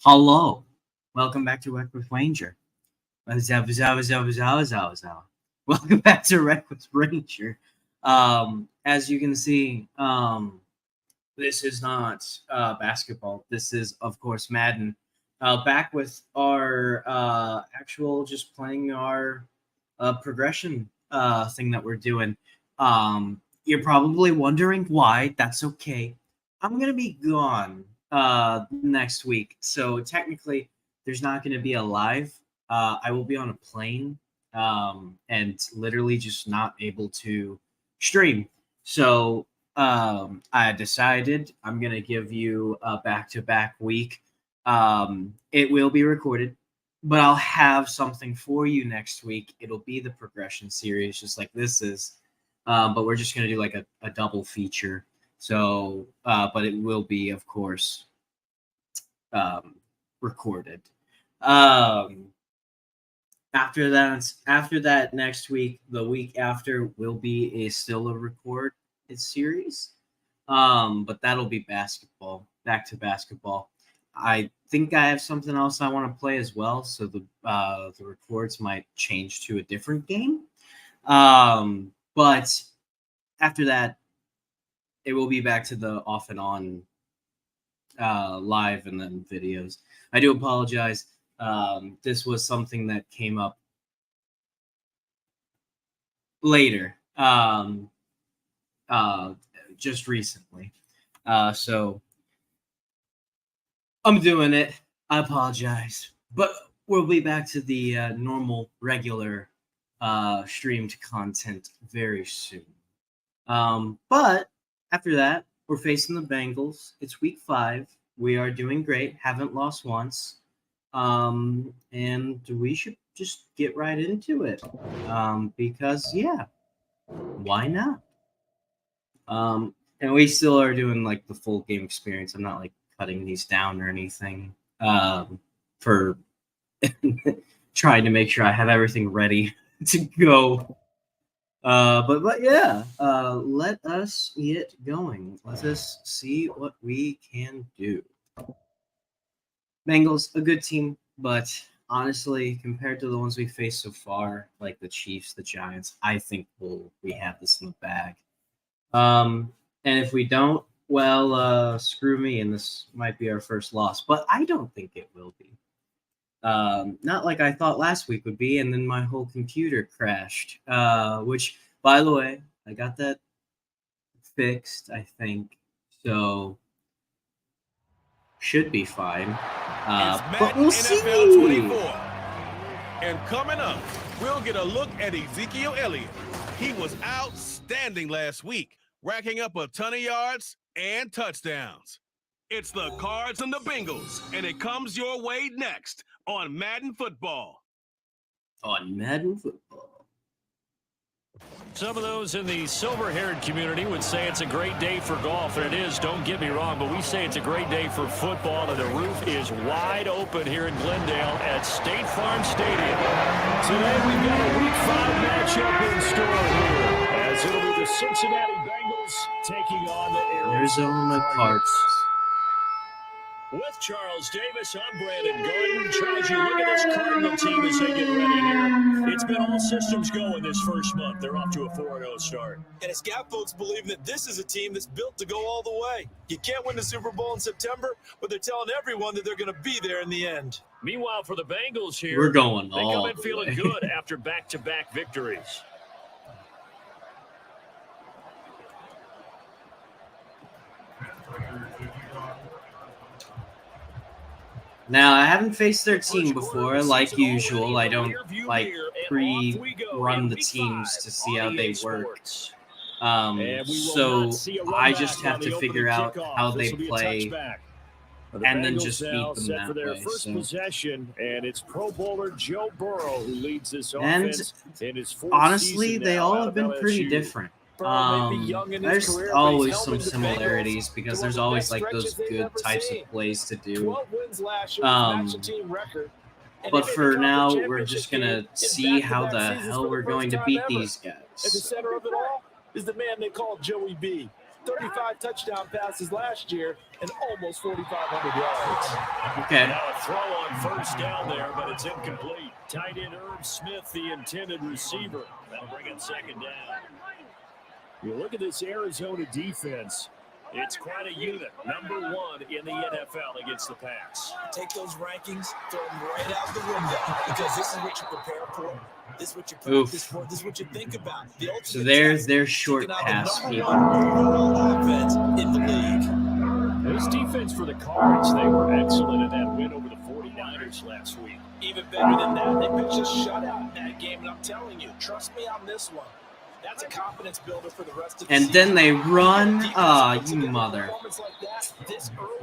Hello, welcome back to RektWithRanger. Welcome back to RektWithRanger. As you can see, this is not basketball. This is, of course, Madden. Back with our actual, just playing our progression thing that we're doing. You're probably wondering why. That's okay. I'm gonna be gone next week, so technically there's not gonna be a live. I will be on a plane and literally just not able to stream. So I decided I'm gonna give you a back-to-back week. It will be recorded, but I'll have something for you next week. It'll be the progression series, just like this is. But we're just gonna do like a double feature. So, but it will be, of course, recorded. After that, next week, the week after will be still a record series. But that'll be basketball, back to basketball. I think I have something else I want to play as well, so the records might change to a different game. But after that, it will be back to the off and on live and then videos. I do apologize. This was something that came up later, just recently. So I'm doing it. I apologize. But we'll be back to the normal, regular streamed content very soon. But after that, we're facing the Bengals. It's week 5. We are doing great. Haven't lost once. And we should just get right into it. Because, yeah, why not? And we still are doing, like, the full game experience. I'm not, like, cutting these down or anything for trying to make sure I have everything ready to go. But yeah, let us get going. Let us see what we can do. Bengals, a good team, but honestly, compared to the ones we faced so far, like the Chiefs, the Giants, I think we have this in the bag. And if we don't, well, screw me, and this might be our first loss. But I don't think it will be. Not like I thought last week would be, and then my whole computer crashed. Which, by the way, I got that fixed, I think. So should be fine. But we'll see. NFL 24. And coming up, we'll get a look at Ezekiel Elliott. He was outstanding last week, racking up a ton of yards and touchdowns. It's the Cards and the Bengals, and it comes your way next on Madden Football. On Madden Football. Some of those in the silver-haired community would say it's a great day for golf, and it is, don't get me wrong, but we say it's a great day for football, and the roof is wide open here in Glendale at State Farm Stadium. Today we've got a Week 5 matchup in store here, as it'll be the Cincinnati Bengals taking on the Arizona Cardinals. With Charles Davis, I'm Brandon Gordon. Charles, you look at this Cardinal team as they get ready here. It's been all systems going this first month. They're off to a 4-0 start. And it's got folks believing that this is a team that's built to go all the way. You can't win the Super Bowl in September, but they're telling everyone that they're going to be there in the end. Meanwhile, for the Bengals here, we're going they all come in the feeling way. good after back-to-back victories. Now, I haven't faced their team before, like usual. I don't, like, pre-run the teams to see how they work. So I just have to figure out how they play and then just beat them that way. First possession, and it's Pro Bowler Joe Burrow who leads this offense in his fourth honestly, season they now all out have of been pretty LSU. different. There's There's always some similarities because there's always like those good types of plays to do. But for now, we're just gonna see how the hell we're going to beat these At the guys. center of it all is the man they call Joey B. 35 touchdown passes last year and almost 4,500 yards. Okay. Now a throw on first down there, but it's incomplete. Tight end Irv Smith, the intended receiver. That'll bring it second down. You look at this Arizona defense. It's quite a unit. Number 1 in the NFL against the pass. Take those rankings, throw them right out the window, because this is what you prepare for. This is what you practice for. This is what you think about. So there's their short pass people. Offense in the league. This defense for the Cards, they were excellent in that win over the 49ers last week. Even better than that, they pitched a shutout in that game, and I'm telling you, trust me on this one. That's a confidence builder for the rest of the And then they run. You mother. All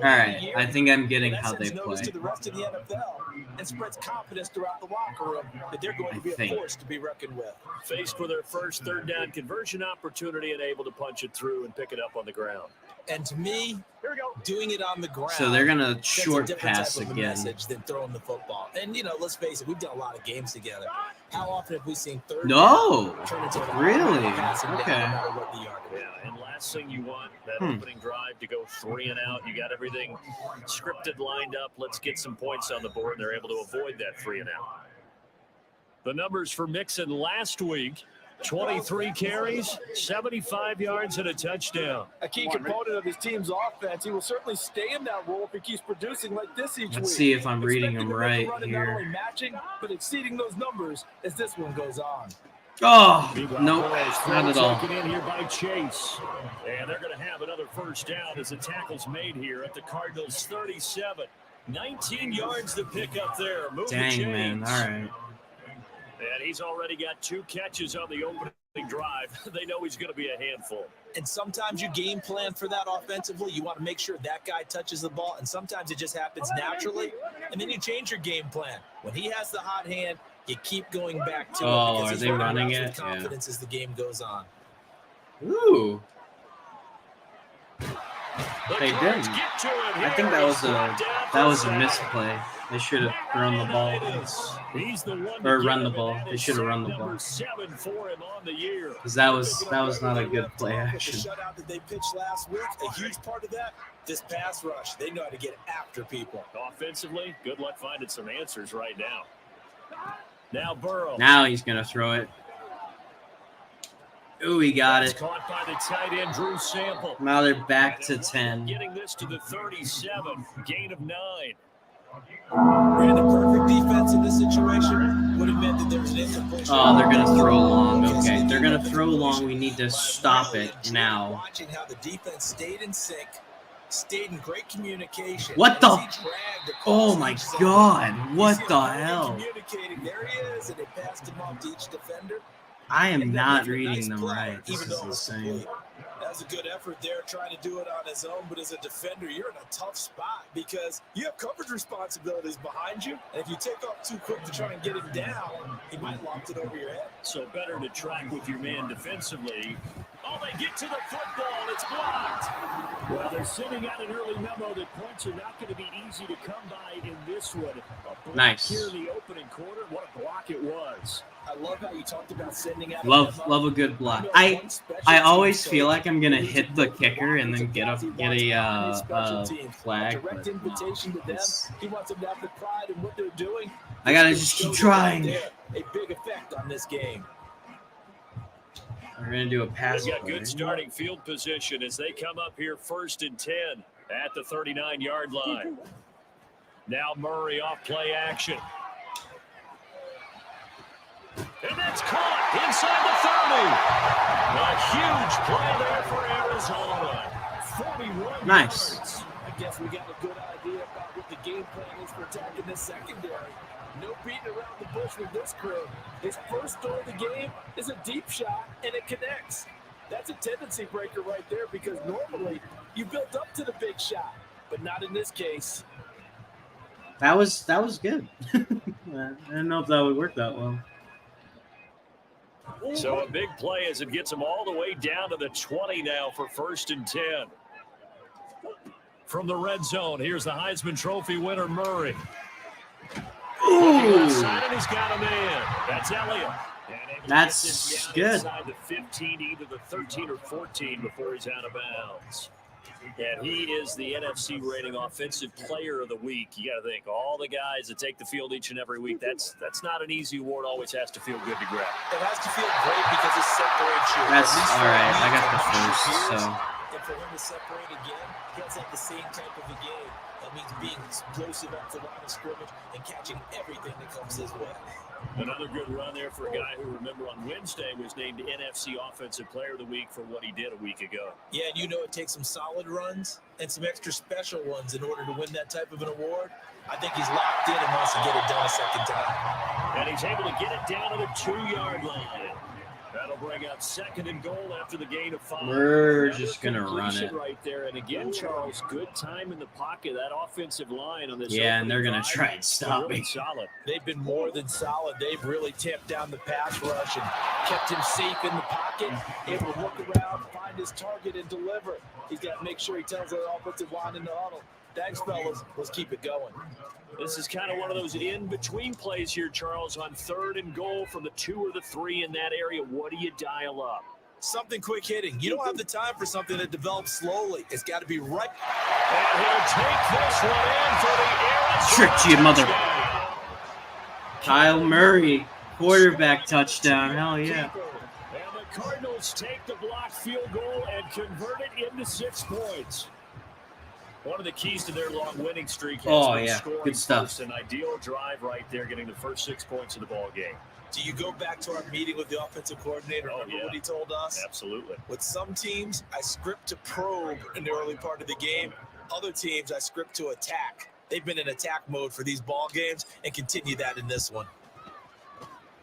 right, I think I'm getting how they play. To the rest of the NFL and spreads confidence throughout the locker room that they're going to be a force to be reckoned with. Faced with their first third down conversion opportunity and able to punch it through and pick it up on the ground. And to me, doing it on the ground. So they're gonna short pass again. Message than throwing the football. And let's face it, we've done a lot of games together. How often have we seen third? No, turn into really? Okay. And last thing you want, that opening drive to go 3 and out. You got everything scripted, lined up. Let's get some points on the board. They're able to avoid that 3 and out. The numbers for Mixon last week. 23 carries, 75 yards, and a touchdown. A key component of his team's offense. He will certainly stay in that role if he keeps producing like this each week. Let's see if I'm reading him right here. Not only matching, but exceeding those numbers as this one goes on. Oh, nope, not at all. Taken in here by Chase. And they're going to have another first down as the tackle's made here at the Cardinals' 37. 19 yards to pick up there. Dang, man, all right. And he's already got 2 catches on the opening drive. They know he's going to be a handful. And sometimes you game plan for that offensively. You want to make sure that guy touches the ball, and sometimes it just happens naturally. And then you change your game plan. When he has the hot hand, you keep going back to it. Oh, are they running it? With confidence as the game goes on. Ooh. They didn't. I think that was a misplay. They should have thrown the ball. Or run the ball. They should have run the ball. Because that was not a good play action. The shutout that they pitched last week, a huge part of that, this pass rush. They know how to get after people. Offensively, good luck finding some answers right now. Now Burrow. Now he's going to throw it. Ooh, he got it. Caught by the tight end, Drew Sample. Now they're back to 10. Getting this to the 37, gain of 9. And a perfect defense in this situation would have meant that there was an incomplete. Oh, they're going to throw long. Okay, they're going to throw long. We need to stop it now. Watching how the defense stayed in sync, stayed in great communication. What the? Oh, my God. What the hell? There he is, and they passed him off to each defender. I am not reading them right. This is insane. That was a good effort there, trying to do it on his own. But as a defender, you're in a tough spot because you have coverage responsibilities behind you. And if you take off too quick to try and get him down, he might loft it over your head. So better to track with your man defensively. Oh, they get to the football. It's blocked. Well, they're sending out an early memo that points are not going to be easy to come by in this one. Nice. Here in the opening quarter, what a block it was. I love how you talked about sending out. Love a good block. I always feel like I'm gonna hit the kicker and then get a flag. Direct invitation to them. He wants them to have the pride in what they're doing. I gotta just keep trying. A big effect on this game. We're gonna do a pass. They've got good starting field position as they come up here 1st and 10 at the 39-yard line. Now Murray off play action. And that's caught inside the 30. A huge play there for Arizona. 41 nice. Yards. I guess we got a good idea about what the game plan is for attacking this secondary. No beating around the bush with this crew. His first throw of the game is a deep shot, and it connects. That's a tendency breaker right there because normally you built up to the big shot, but not in this case. That was good. I didn't know if that would work that well. So a big play as it gets them all the way down to the 20 now for 1st and 10. From the red zone, here's the Heisman Trophy winner, Murray. Ooh. Outside, and he's got him in. That's Elliott. That's good. Inside the 15, either the 13 or 14 before he's out of bounds. And he is the NFC rating offensive player of the week. You got to think, all the guys that take the field each and every week, that's not an easy award. Always has to feel good to grab. It has to feel great because it separates you. That's all right. I got the first, so. And for him to separate again, he has to have the same type of a game. That means being explosive at the line of scrimmage and catching everything that comes his way. Another good run there for a guy who, remember, on Wednesday was named NFC Offensive Player of the Week for what he did a week ago. Yeah, and you know it takes some solid runs and some extra special ones in order to win that type of an award. I think he's locked in and wants to get it done a second time. And he's able to get it down to the 2-yard line. That'll bring up 2nd and goal after the gain of 5. We're just going to run it. Right there. And again, Charles, good time in the pocket. That offensive line on this. Yeah, and they're going to try and stop me. Solid. They've been more than solid. They've really tamped down the pass rush and kept him safe in the pocket, able to look around, find his target, and deliver. He's got to make sure he tells the offensive line in the huddle, thanks, fellas. Let's keep it going. This is kind of one of those in-between plays here, Charles, on 3rd and goal from the 2 or the 3 in that area. What do you dial up? Something quick hitting. You don't have the time for something that develops slowly. It's got to be right. And he'll take this one in for the air. Tricked you, mother. Kyle Murray, quarterback touchdown. Hell yeah. And the Cardinals take the blocked field goal and convert it into 6 points. One of the keys to their long winning streak has been good stuff. First. An ideal drive right there, getting the first 6 points of the ball game. Do you go back to our meeting with the offensive coordinator? Remember what he told us? Absolutely. With some teams, I script to probe in the early part of the game. Other teams, I script to attack. They've been in attack mode for these ball games and continue that in this one.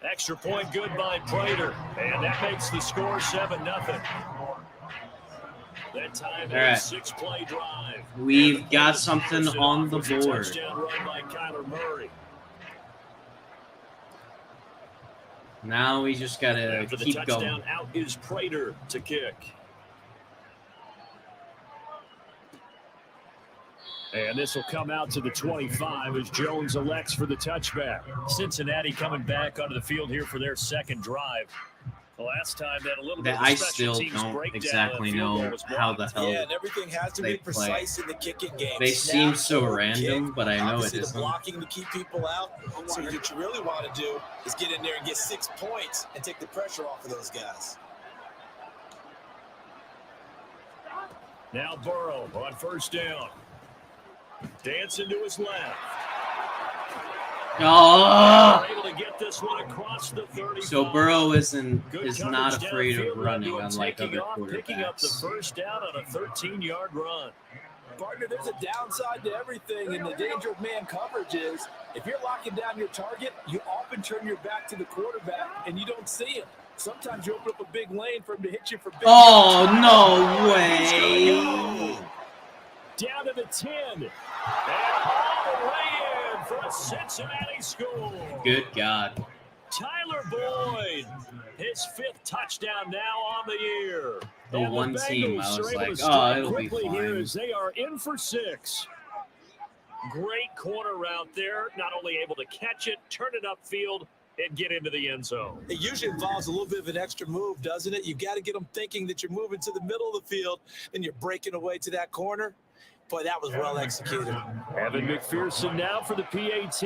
Extra point good by Prater. And that makes the score 7-0. That time, all right. 6-play drive. We've got something on the board. Touchdown run by Kyler Murray. Now we just got to keep going. Touchdown out is Prater to kick. And this will come out to the 25 as Jones elects for the touchback. Cincinnati coming back onto the field here for their 2nd drive. The last time that a little bit of I still don't exactly know how the hell and everything has to be precise in the kicking game. They seem so random, but I know it isn't. Blocking to keep people out. So what you really want to do is get in there and get 6 points and take the pressure off of those guys. Now Burrow on 1st down. Dancing to his left. Oh! Able to get this one across the 35. So Burrow is not afraid of running, unlike other quarterbacks. Picking up the 1st down on a 13-yard run. Partner, there's a downside to everything, and the danger of man coverage is if you're locking down your target, you often turn your back to the quarterback and you don't see him. Sometimes you open up a big lane for him to hit you for big. Oh, no way. Down to the 10. And all the way in for a Cincinnati score. Good God. Tyler Boyd, his 5th touchdown now on the year. The and one the team I was like, oh, it'll be fine. Here as they are in for 6. Great corner route there. Not only able to catch it, turn it upfield, and get into the end zone. It usually involves a little bit of an extra move, doesn't it? You got to get them thinking that you're moving to the middle of the field, and you're breaking away to that corner. Boy, that was well executed. Evan McPherson now for the PAT.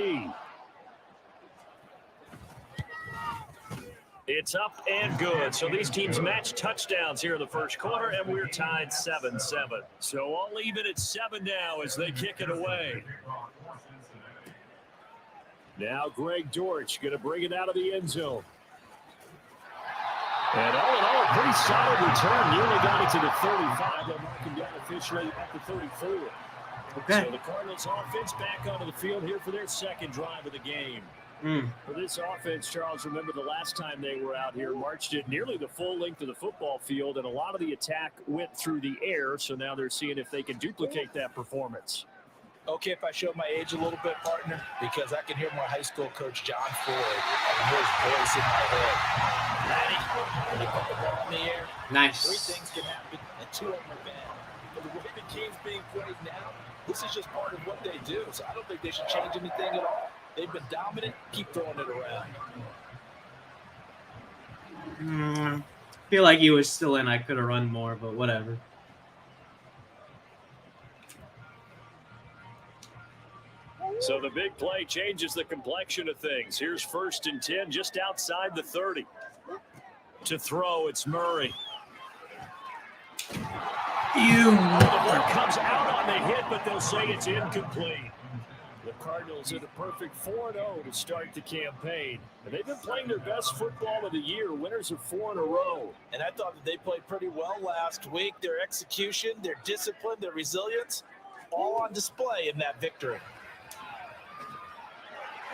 It's up and good. So these teams match touchdowns here in the first quarter, and we're tied 7-7. So all even at 7 now as they kick it away. Now Greg Dortch going to bring it out of the end zone. And all in all, a pretty solid return. Nearly got it to the 35. They'll mark him down officially at the 34. Okay. So the Cardinals offense back onto the field here for their 2nd drive of the game. For this offense, Charles, remember the last time they were out here, marched it nearly the full length of the football field, and a lot of the attack went through the air, so now they're seeing if they can duplicate that performance. Okay, if I show my age a little bit, partner, because I can hear my high school coach, John Ford. I can hear his voice in my head. Laddie, when they put the ball in the air, nice. 3 things can happen, and 2 of them are bad. But the way the game's being played now, this is just part of what they do, so I don't think they should change anything at all. They've been dominant. Keep throwing it around. Feel like he was still in. I could have run more, but whatever. So the big play changes the complexion of things. Here's 1st and 10 just outside the 30. To throw, it's Murray. The ball comes out on the hit, but they'll say it's incomplete. The Cardinals are the perfect 4-0 to start the campaign. And they've been playing their best football of the year, winners of 4 in a row. And I thought that they played pretty well last week. Their execution, their discipline, their resilience, all on display in that victory.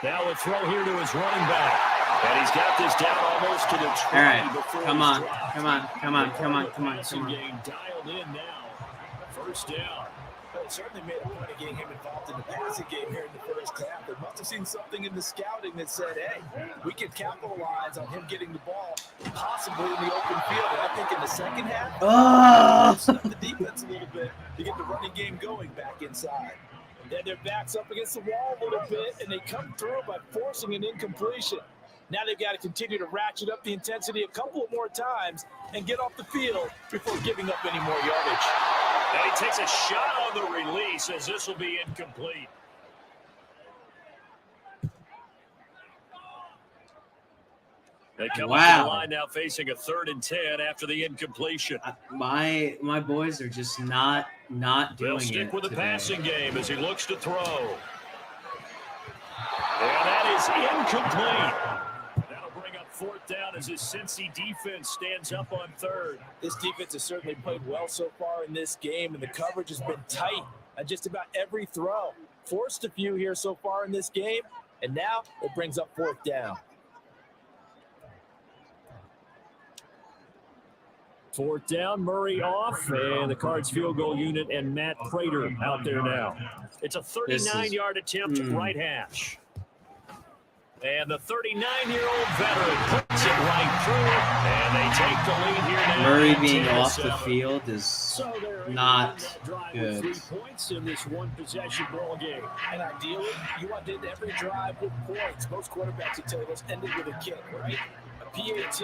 Now a throw here to his running back. And he's got this down almost to the 20. All right, come on. Game dialed in now. 1st down. Well, it certainly made a point of getting him involved in the passing game here in the 1st half. They must have seen something in the scouting that said, hey, we can capitalize on him getting the ball possibly in the open field. And I think in the 2nd half, stop the defense a little bit to get the running game going back inside. Then their back's up against the wall a little bit, and they come through by forcing an incompletion. Now they've got to continue to ratchet up the intensity a couple of more times and get off the field before giving up any more yardage. Now he takes a shot on the release as this will be incomplete. They come up to the line now facing a 3rd and 10 after the incompletion. My boys are just not doing it. They'll stick with the today. passing game as he looks to throw. And that is incomplete. That'll bring up 4th down as his Cincy defense stands up on 3rd. This defense has certainly played well so far in this game, and the coverage has been tight on just about every throw. Forced a few here so far in this game, and now it brings up 4th down. 4th down, Murray off, and the Cards field goal unit and Matt Prater out there now. It's a 39-yard attempt at right hash. And the 39-year-old veteran puts it right through, and they take the lead here now. Murray being off the field is not good. 3 points in this one-possession ball game. And ideally, you want to end every drive with points. Most quarterbacks will tell you those ended with a kick, right? A PAT,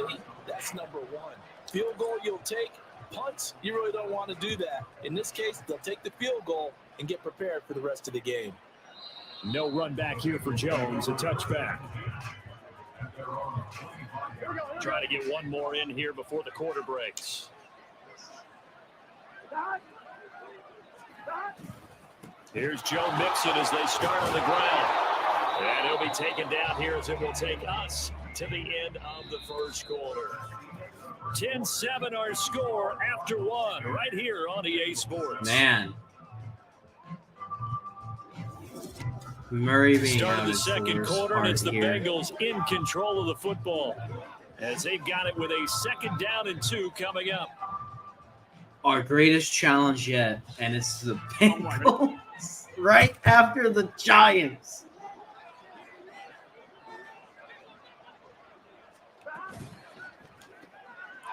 that's number 1. Field goal you'll take. Punts, you really don't want to do that. In this case, they'll take the field goal and get prepared for the rest of the game. No run back here for Jones, a touchback. Trying to get one more in here before the quarter breaks. Here's Joe Mixon as they start on the ground. And he'll be taken down here as it will take us to the end of the 1st quarter. 10-7 our score after 1 right here on EA Sports. Man. Murray being Start out of the is 2nd worst quarter, and part it's the here. Bengals in control of the football as they've got it with a 2nd down and 2 coming up. Our greatest challenge yet, and it's the Bengals right after the Giants.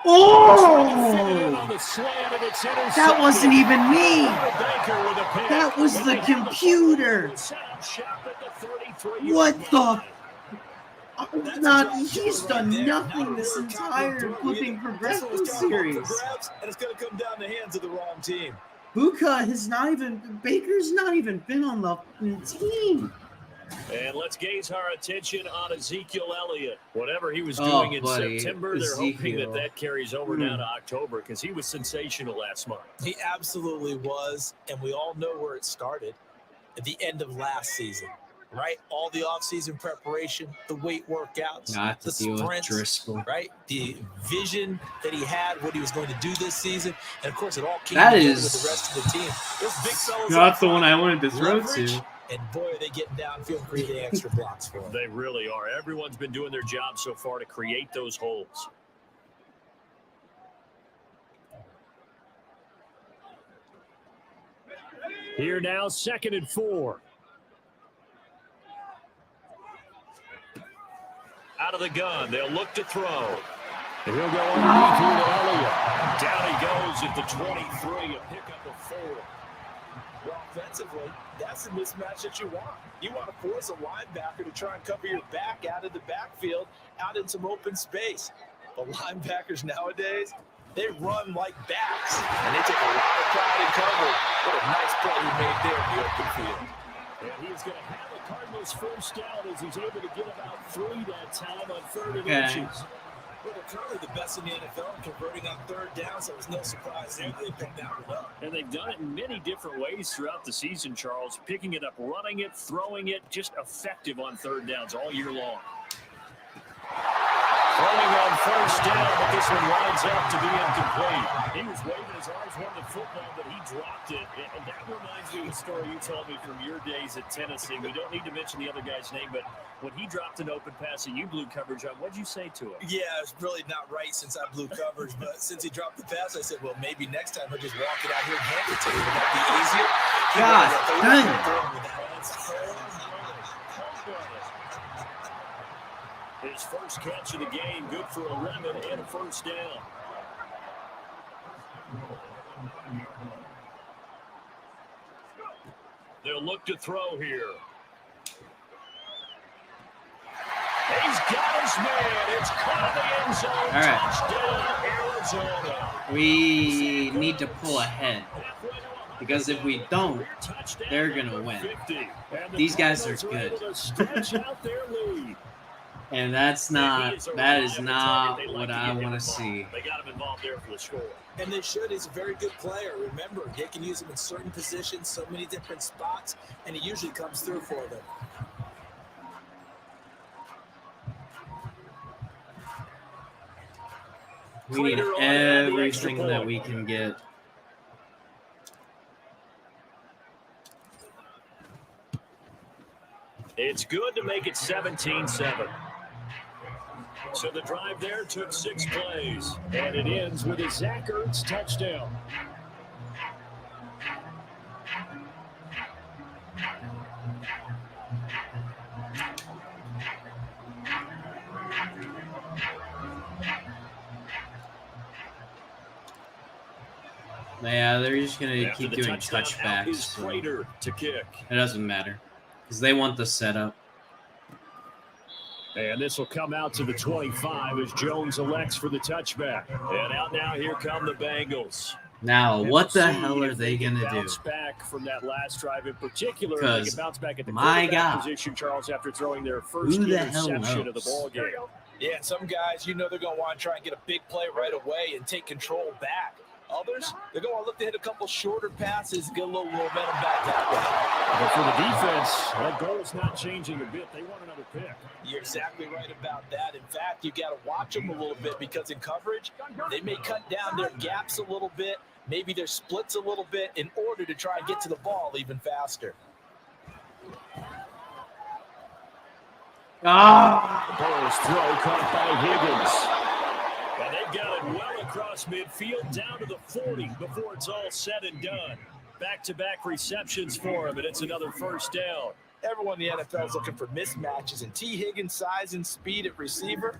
Oh! That wasn't even me. That was the computer. What the? He's done nothing this entire flipping progressive series. And it's going to come down the hands of the wrong team. Baker's not even been on the team. And let's gaze our attention on Ezekiel Elliott. Whatever he was doing in September, they're hoping that carries over down to October because he was sensational last month. He absolutely was, and we all know where it started at the end of last season, right? All the offseason preparation, the weight workouts, the sprints, right? The vision that he had, what he was going to do this season, and of course, it all came together with the rest of the team. Those big fellas. That's the one I wanted to throw to. And boy, are they getting downfield, creating extra blocks for them. They really are. Everyone's been doing their job so far to create those holes. Here now, 2nd and 4. Out of the gun, they'll look to throw. And he'll go underneath here to Elliott. Down he goes at the 23, a pickup of 4. Well, offensively, that's the mismatch that you want. You want to force a linebacker to try and cover your back out of the backfield, out in some open space. The linebackers nowadays, they run like backs, and they take a lot of pride in cover. What a nice play he made there in the open field. And he's going to have the Cardinals first down as he's able to get about 3 that time on 3rd and inches. Well, they're currently the best in the NFL converting on 3rd down, so it's no surprise that they picked that one up. And they've done it in many different ways throughout the season, Charles. Picking it up, running it, throwing it, just effective on 3rd downs all year long. Throwing on 1st down, but this one lines up to be incomplete. He was waving his arms wanting the football, but he dropped it. And that reminds me of the story you told me from your days at Tennessee. We don't need to mention the other guy's name, but when he dropped an open pass and you blew coverage on, what'd you say to him? Yeah, it's really not right since I blew coverage, but since he dropped the pass, I said, well, maybe next time he'll just walk it out here and hand it to you. Would that be easier? God dang. His first catch of the game, good for 11 and a 1st down. They'll look to throw here. He's got his man. It's caught in the end zone. All right. Touchdown, Arizona. We need to pull ahead. Because if we don't, they're going to win. These guys are good. And that is not what I want to see. They got him involved there for the score. And they should. He's a very good player. Remember, they can use him in certain positions, so many different spots, and he usually comes through for them. We need everything that we can get. It's good to make it 17-7. So the drive there took 6 plays, and it ends with a Zach Ertz touchdown. Yeah, they're just going to After keep the doing touchdown, out is touchbacks. So Prater to kick. it doesn't matter. Because they want the setup. And this will come out to the 25 as Jones elects for the touchback. And out now, here come the Bengals. Now, And what we'll the see hell are if they going to do? bounce back from that last drive in particular. They Because, can bounce back at the my quarterback God, position, Charles, after throwing their first who the hell interception of the knows? ball game. Yeah, and some guys, you know, they're going to want to try and get a big play right away and take control back. Others, they're going to look to hit a couple shorter passes, get a little momentum back that way. But for the defense, that goal is not changing a bit. They want another pick. You're exactly right about that. In fact, you got to watch them a little bit because in coverage, they may cut down their gaps a little bit, maybe their splits a little bit in order to try and get to the ball even faster. Burrow's throw caught by Higgins. And they've got it well across midfield down to the 40 before it's all said and done. Back-to-back receptions for him, and it's another first down. Everyone in the NFL is looking for mismatches, and T. Higgins' size and speed at receiver,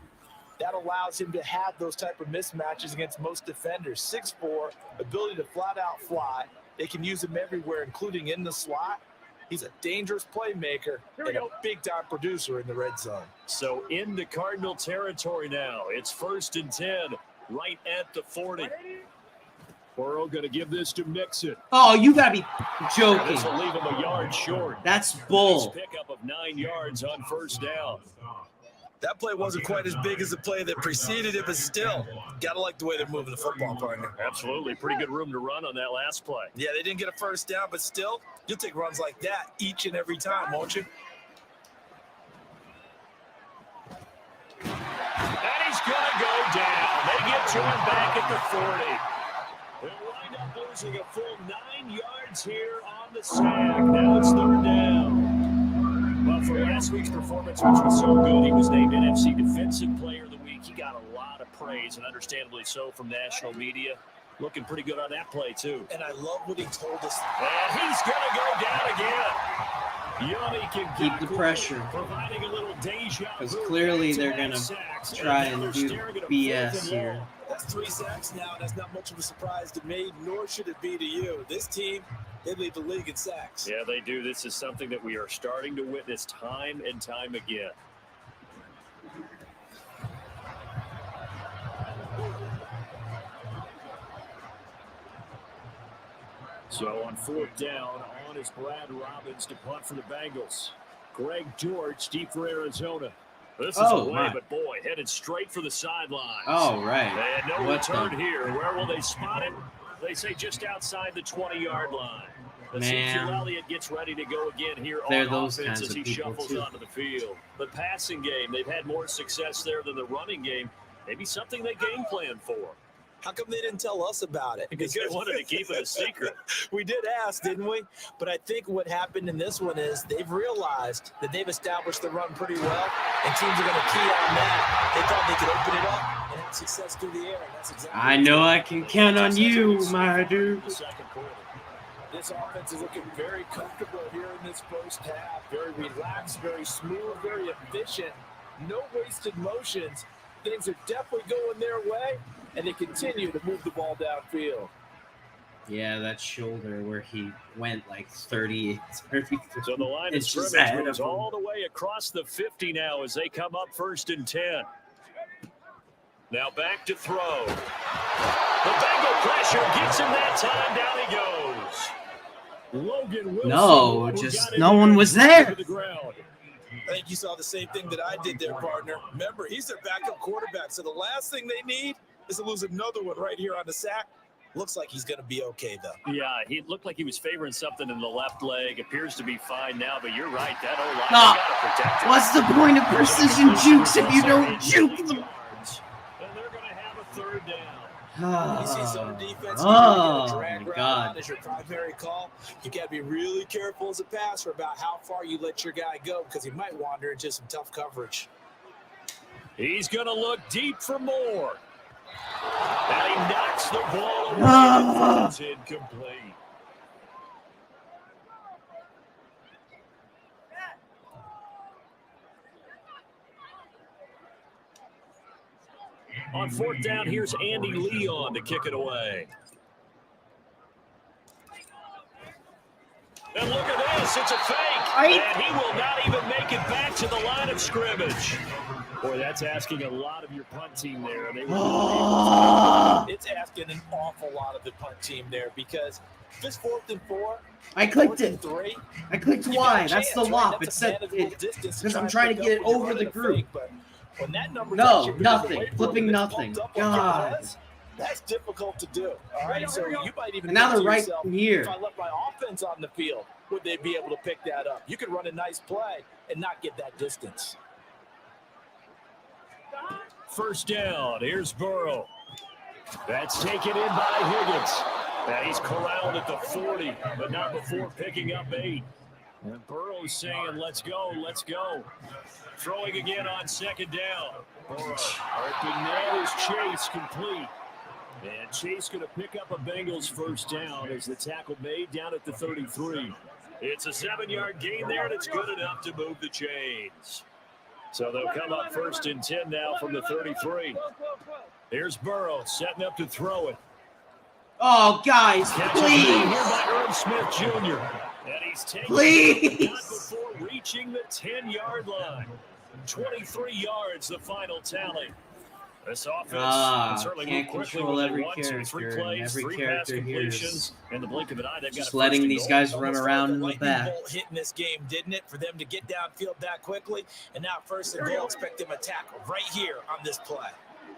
that allows him to have those type of mismatches against most defenders. 6'4", ability to flat-out fly. They can use him everywhere, including in the slot. He's a dangerous playmaker and a big-time producer in the red zone. So into Cardinal territory now. It's 1st and 10, right at the 40. Burrow going to give this to Mixon. Oh, you got to be joking. This will leave him a yard short. That's bull. Nice pickup of 9 yards on 1st down. That play wasn't quite as big as the play that preceded it, but still, got to like the way they're moving the football, partner. Absolutely. Pretty good room to run on that last play. Yeah, they didn't get a first down, but still, you'll take runs like that each and every time, won't you? And he's going to go down. They get to him back at the 40. They'll wind up losing a full 9 yards here on the sack. Now it's 3rd down. Well, for last week's performance, which was so good, he was named NFC Defensive Player of the Week. He got a lot of praise, and understandably so, from national media. Looking pretty good on that play, too. And I love what he told us. And he's going to go down again. Yummy can Keep the pressure. providing a little deja vu. Because clearly they're going to try and do BS here. That's 3 sacks now. That's not much of a surprise to me, nor should it be to you. This team, they lead the league in sacks. Yeah, they do. This is something that we are starting to witness time and time again. So on 4th down, on is Brad Robbins to punt for the Bengals. Greg George, deep for Arizona. This is away, but boy, headed straight for the sidelines. Oh, right. And no return here. Where will they spot it? They say just outside the 20-yard line. Ezekiel Elliott gets ready to go again here on offense as he shuffles onto the field. The passing game, they've had more success there than the running game. Maybe something they game plan for. How come they didn't tell us about it? Because they wanted to keep it a secret. We did ask, didn't we? But I think what happened in this one is they've realized that they've established the run pretty well, and teams are going to key on that. They thought they could open it up and have success through the air. And that's exactly I know I can count on you, my dude. This offense is looking very comfortable here in this first half. Very relaxed, very smooth, very efficient. No wasted motions. Things are definitely going their way, and they continue to move the ball downfield. Yeah, that shoulder where he went like 30. So the line of scrimmage moves all the way across the 50 now as they come up 1st and 10. Now back to throw. The Bengal pressure gets him that time. Down he goes. Logan Wilson. No, just no one was there. I think you saw the same thing that I did there, partner. Remember, he's their backup quarterback, so the last thing they need is to lose another one right here on the sack. Looks like he's going to be okay, though. Yeah, he looked like he was favoring something in the left leg. Appears to be fine now, but you're right. That O-line got to protect him. What's the point of precision jukes if you don't juke them? And they're going to have a 3rd down. You see some defense drag route on as your primary call. You got to be really careful as a passer about how far you let your guy go because he might wander into some tough coverage. He's going to look deep for more. And he knocks the ball away. It's incomplete. On 4th down, here's Andy Leon to kick it away. And look at this, it's a fake. And he will not even make it back to the line of scrimmage. Boy, that's asking a lot of your punt team there. It's asking an awful lot of the punt team there because this 4th and 4. I clicked it. 3, I clicked Y. That's the lop. It said it because I'm trying to get it over the group. When that number nothing. Flipping nothing. God. That's difficult to do. All right, so you might even. And now they're right here. If I let my offense on the field, would they be able to pick that up? You could run a nice play and not get that distance. 1st down. Here's Burrow. That's taken in by Higgins. And he's corralled at the 40, but not before picking up 8. And Burrow's saying, let's go, let's go. Throwing again on 2nd down. Burrow arcing that is Chase complete. And Chase going to pick up a Bengals 1st down as the tackle made down at the 33. It's a 7-yard gain there, and it's good enough to move the chains. So they'll come up 1st and 10 now from the 33. Here's Burrow setting up to throw it. Oh, guys, please. Here by Irv Smith Jr. And he's taking it before reaching the 10-yard line. 23 yards, the final tally. This offense certainly can't control every character. Every character here is in the blink of an eye. They've just letting these guys run around in the back. Hit in this game, didn't it? For them to get downfield that quickly, and now 1st and goal, expect them to tackle right here on this play.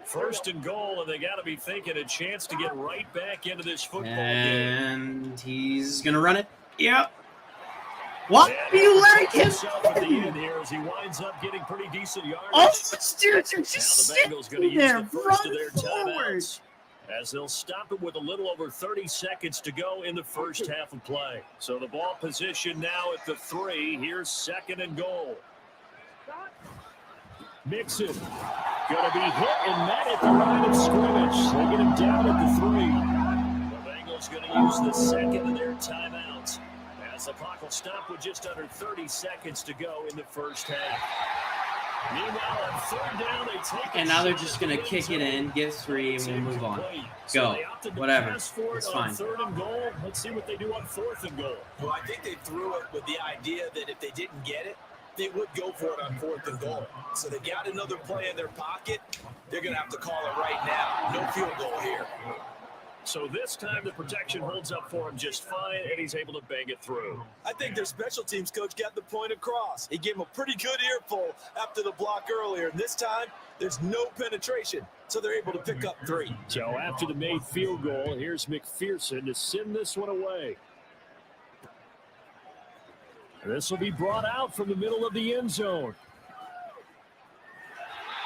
1st and goal, and they got to be thinking a chance to get right back into this football game. And he's gonna run it. Yep. What are you letting him? At the end here as he winds up getting pretty decent yardage. Oh, dudes are just sitting there. Run forward. As they'll stop it with a little over 30 seconds to go in the first half of play. So the ball position now at the 3. Here's 2nd and goal. Mixon going to be hit and met at the line of scrimmage. They get him down at the 3. The Bengals going to use the 2nd of their timeouts. As the clock will stop with just under 30 seconds to go in the first half. Meanwhile, on 3rd down, they take and now they're just going to kick it in, get 3, and we'll move on. Go. Whatever. It's fine. 3rd and goal. Let's see what they do on 4th and goal. Well, I think they threw it with the idea that if they didn't get it, they would go for it on 4th and goal. So they got another play in their pocket. They're going to have to call it right now. No field goal here. So this time the protection holds up for him just fine, and he's able to bang it through. I think their special teams coach got the point across. He gave him a pretty good earful after the block earlier. And this time, there's no penetration, so they're able to pick up 3. So after the made field goal, here's McPherson to send this one away. This will be brought out from the middle of the end zone.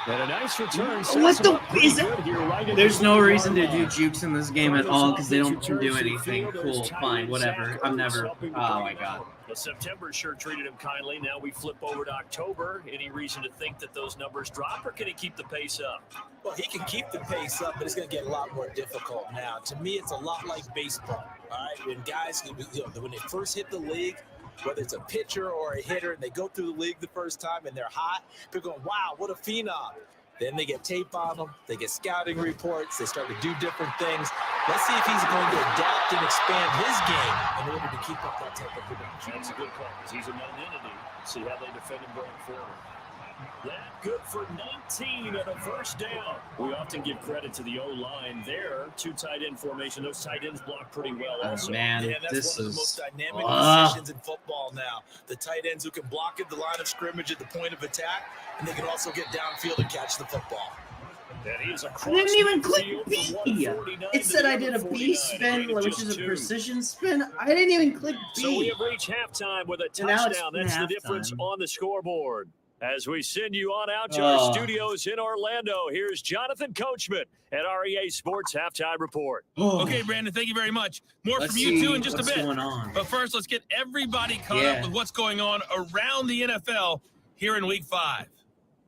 And a nice return. What the is it? Right, there's no reason to do jukes in this game at all because they don't do anything. Cool, fine, whatever. I'm never. Oh my god. Well, September sure treated him kindly. Now we flip over to October. Any reason to think that those numbers drop, or can he keep the pace up? Well, he can keep the pace up, but it's going to get a lot more difficult now. To me, it's a lot like baseball. All right, when guys, when they first hit the league, whether it's a pitcher or a hitter, and they go through the league the first time and they're hot, they're going, wow, what a phenom. Then they get tape on them, they get scouting reports, they start to do different things. Let's see if he's going to adapt and expand his game in order to keep up that type of production. That's a good call, because he's a known entity. See how they defend him going forward. That good for 19 and a first down. We often give credit to the O-line there. 2 tight end formation. Those tight ends block pretty well also. Man, yeah, that's this one of is the most dynamic positions in football now. The tight ends who can block at the line of scrimmage at the point of attack, and they can also get downfield and catch the football. I didn't even click B. It said I did a B spin, which is a precision spin. I didn't even click B. So we have reached halftime with a touchdown. That's the difference on the scoreboard. As we send you on out to our studios in Orlando, here's Jonathan Coachman at REA Sports Halftime Report. Okay, Brandon, thank you very much. More from you two in just a bit. Going on. But first, let's get everybody caught up with what's going on around the NFL here in Week 5.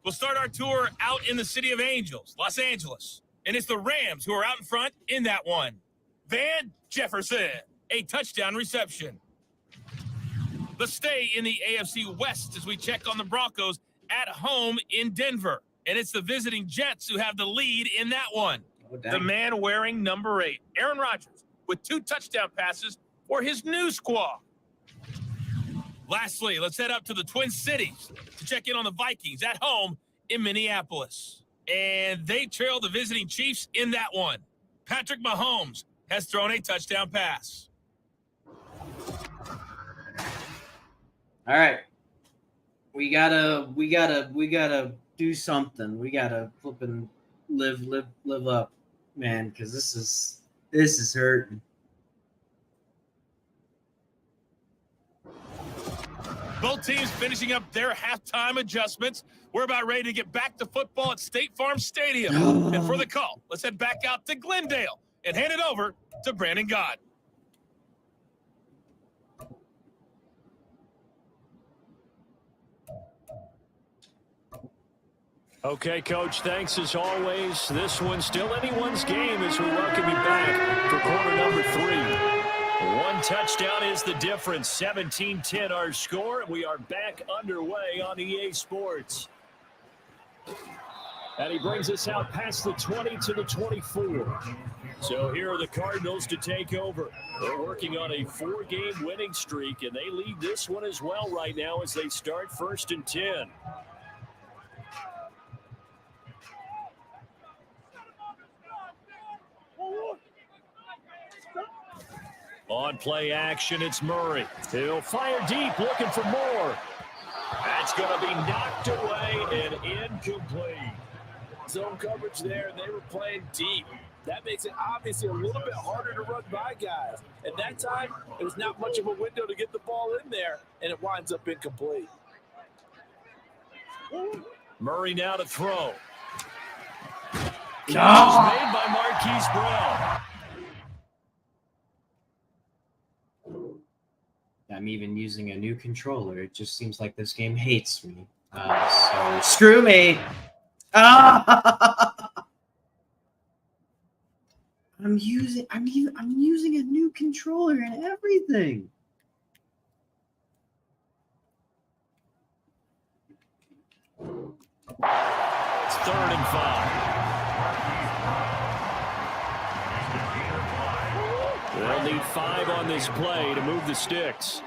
We'll start our tour out in the city of Angels, Los Angeles. And it's the Rams who are out in front in that one. Van Jefferson, a touchdown reception. Let's stay in the AFC West as we check on the Broncos at home in Denver. And it's the visiting Jets who have the lead in that one. The man wearing number 8, Aaron Rodgers, with 2 touchdown passes for his new squad. Lastly, let's head up to the Twin Cities to check in on the Vikings at home in Minneapolis. And they trail the visiting Chiefs in that one. Patrick Mahomes has thrown a touchdown pass. All right. We gotta do something. We gotta flip and live up, man, because this is hurting. Both teams finishing up their halftime adjustments. We're about ready to get back to football at State Farm Stadium. And for the call, let's head back out to Glendale and hand it over to Brandon Gott. Okay, Coach, thanks as always. This one's still anyone's game as we welcome you back for quarter number 3. 1 touchdown is the difference. 17-10 our score, and we are back underway on EA Sports. And he brings us out past the 20 to the 24. So here are the Cardinals to take over. They're working on a 4-game winning streak, and they lead this one as well right now as they start 1st and 10. On play action, it's Murray. He'll fire deep, looking for more. That's going to be knocked away and incomplete. Zone coverage there, and they were playing deep. That makes it obviously a little bit harder to run by guys. At that time, there was not much of a window to get the ball in there, and it winds up incomplete. Murray now to throw. Catch made by Marquise Brown. I'm even using a new controller. It just seems like this game hates me. So screw me. I'm using a new controller and everything. It's 3rd and 5. They'll need 5 on this play to move the sticks.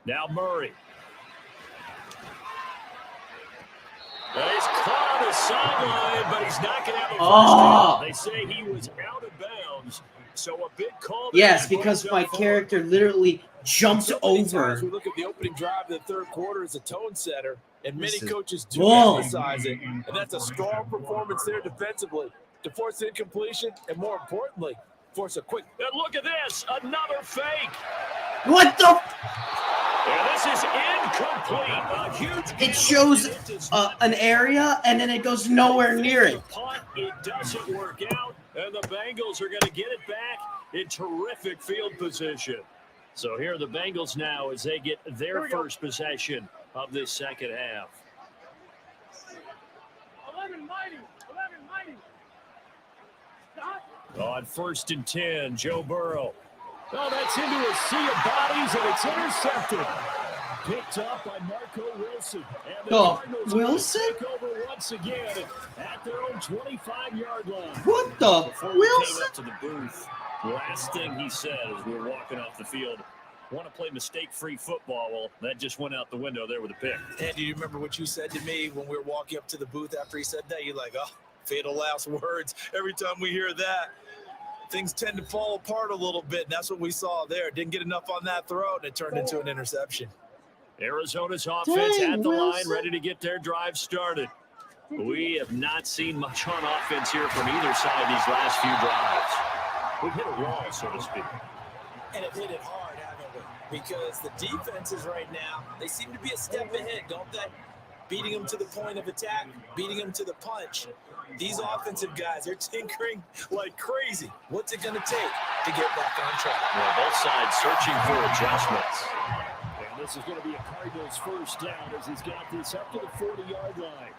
Now Murray. He's caught on the sideline, but he's not going to have a first Oh. down. They say he was out of bounds, so a big call. Yes, because my character literally jumped So many over. times we look at the opening drive of the third quarter as a tone setter, and many This is coaches do bull. emphasize it, and that's a strong performance there defensively to force incompletion and, more importantly, force a quick. And look at this, another fake. What the? And this is incomplete. A huge It shows an area, and then it goes nowhere near it. Punt, it doesn't work out, and the Bengals are going to get it back in terrific field position. So here are the Bengals now as they get their first possession of this second half. 11 mighty. On 1st and 10, Joe Burrow. Oh, that's into a sea of bodies, and it's intercepted. Picked up by Marco Wilson. And the Cardinals Wilson? take over once again at their own 25-yard line. What the? Before we Wilson? came up to the booth, last thing he said as we were walking off the field, want to play mistake-free football. Well, that just went out the window there with a pick. And do you remember what you said to me when we were walking up to the booth after he said that? You're like, oh, fatal last words. Every time we hear that, things tend to fall apart a little bit, and that's what we saw there. Didn't get enough on that throw, and it turned into an interception. Arizona's offense Dang, at the Wilson. line, ready to get their drive started. We have not seen much on offense here from either side these last few drives. We've hit a wall, so to speak. And have hit it hard, haven't we? Because the defenses right now, they seem to be a step ahead, don't they? Beating them to the point of attack, beating them to the punch. These offensive guys, they're tinkering like crazy. What's it going to take to get back on track? Well, both sides searching for adjustments. And this is going to be a Cardinals first down as he's got this up to the 40-yard line.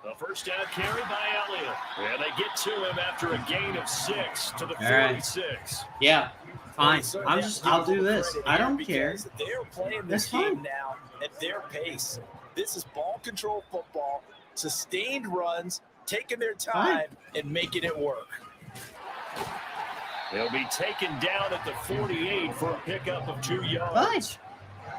The first down carry by Elliott. And they get to him after a gain of 6 to the 46. Yeah, fine. Well, I'll do this. I don't care. They're playing That's this game fine. now at their pace. This is ball control football, sustained runs, taking their time and making it work. They'll be taken down at the 48 for a pickup of 2 yards. Fine.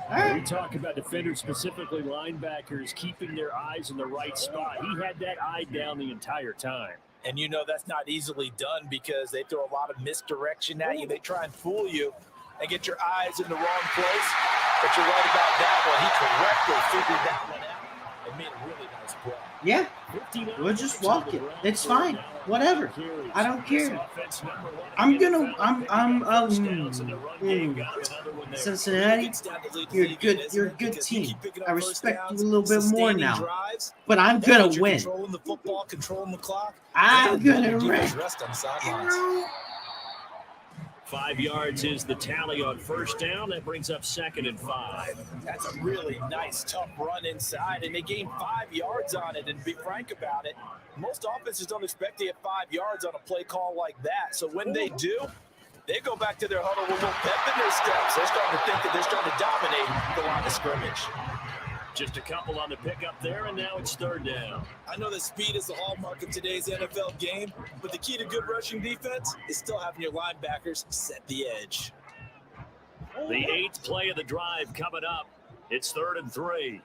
All We right. talk about defenders, specifically linebackers, keeping their eyes in the right spot. He had that eye down the entire time. And you know that's not easily done because they throw a lot of misdirection at you. They try and fool you and get your eyes in the wrong place. But you're right about that one. He correctly figured that one out and made a really nice play. Yeah, we'll just walk it. It's fine. Whatever. I don't care. Cincinnati, you're a good team. I respect you a little bit more now. But I'm gonna win. Controlling the football, controlling the clock. I'm gonna win. Rest on the sidelines. 5 yards is the tally on first down. That brings up 2nd and 5. That's a really nice, tough run inside, and they gained 5 yards on it. And to be frank about it, most offenses don't expect to get 5 yards on a play call like that. So when they do, they go back to their huddle with a little pep in their steps. They're starting to think that they're starting to dominate the line of scrimmage. Just a couple on the pickup there, and now it's 3rd down. I know that speed is the hallmark of today's NFL game, but the key to good rushing defense is still having your linebackers set the edge. The 8th play of the drive coming up. It's 3rd and 3.